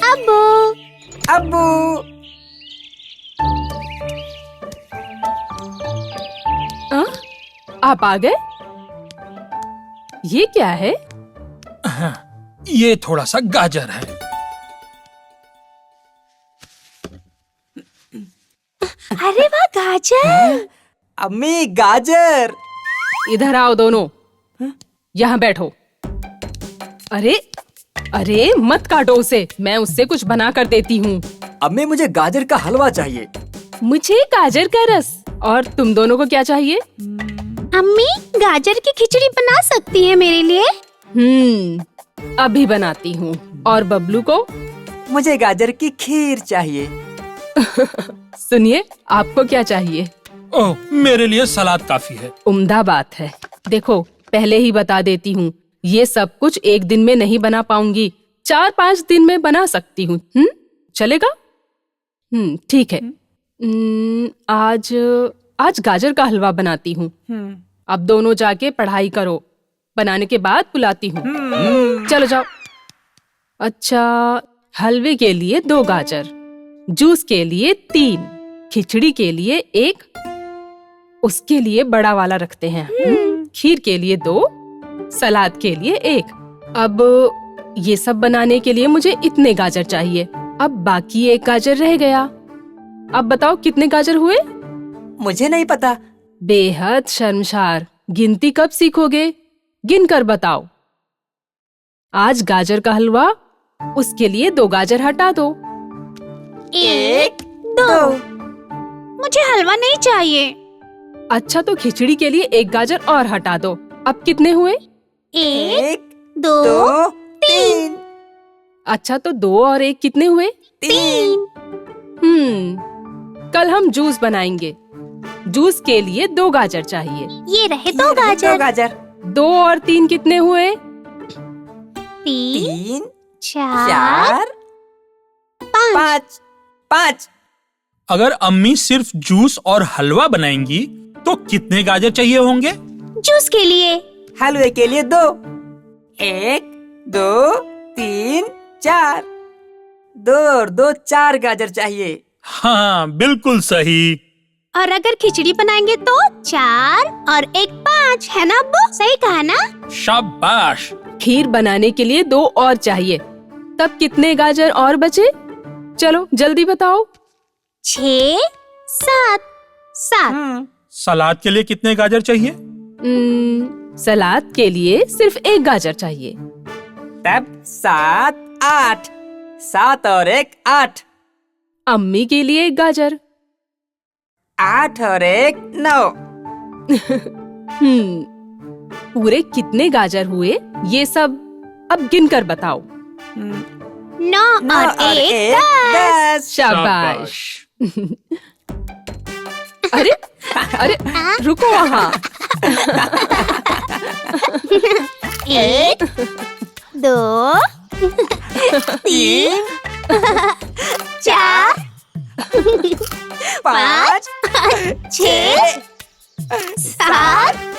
अब्बू, अब्बू, आप आ गए? ये क्या है? ये थोड़ा सा गाजर है। अरे वाह, गाजर! अम्मी गाजर। इधर आओ दोनों, यहाँ बैठो। अरे अरे मत काटो उसे, मैं उससे कुछ बना कर देती हूँ। अम्मी मुझे गाजर का हलवा चाहिए। मुझे गाजर का रस। और तुम दोनों को क्या चाहिए? अम्मी, गाजर की खिचड़ी बना सकती है मेरे लिए? अभी बनाती हूँ। और बबलू को? मुझे गाजर की खीर चाहिए। सुनिए, आपको क्या चाहिए? ओह, मेरे लिए सलाद काफी है। उम्दा बात है। देखो, पहले ही बता देती हूँ, ये सब कुछ एक दिन में नहीं बना पाऊंगी, 4-5 दिन में बना सकती हूँ। चलेगा? ठीक है। आज गाजर का हलवा बनाती हूँ। अब दोनों जाके पढ़ाई करो, बनाने के बाद बुलाती हूँ। चलो जाओ। अच्छा, हलवे के लिए 2 गाजर, जूस के लिए 3, खिचड़ी के लिए 1, उसके लिए बड़ा वाला रखते हैं। खीर के लिए 2, सलाद के लिए 1। अब ये सब बनाने के लिए मुझे इतने गाजर चाहिए। अब बाकी 1 गाजर रह गया। अब बताओ कितने गाजर हुए? मुझे नहीं पता। बेहद शर्मसार। गिनती कब सीखोगे? गिन कर बताओ। आज गाजर का हलवा, उसके लिए 2 गाजर हटा दो। 1, 2। मुझे हलवा नहीं चाहिए। अच्छा, तो खिचड़ी के लिए 1 गाजर और हटा दो। अब कितने हुए? 1, 2, 3। अच्छा, तो 2 और 1 कितने हुए? 3। कल हम जूस बनाएंगे। जूस के लिए 2 गाजर चाहिए। ये रहे 2 गाजर। 2 गाजर। 2 और 3 कितने हुए? 3, 3, 4, 5। 5। अगर अम्मी सिर्फ जूस और हलवा बनाएंगी तो कितने गाजर चाहिए होंगे? जूस के लिए। हलवे के लिए 2। 1, 2, 3, 4। 2 और 2, 4 गाजर चाहिए। हाँ, बिल्कुल सही। और अगर खिचड़ी बनाएंगे तो 4 और 1, 5, है ना अब्बू? सही कहा ना? शाबाश। खीर बनाने के लिए 2 और चाहिए। तब कितने गाजर और बचे? चलो जल्दी बताओ। 6, 7। सलाद के लिए कितने गाजर चाहिए? सलाद के लिए सिर्फ 1 गाजर चाहिए। तब 7, 8। 7 और 1, 8। अम्मी के लिए 1 गाजर। 8 और 1, 9। पूरे कितने गाजर हुए ये सब अब गिन कर बताओ। 9 और 1, 10। शाबाश। अरे अरे, रुको वहाँ। 1, 2, 3, 4, 5, 6, 7,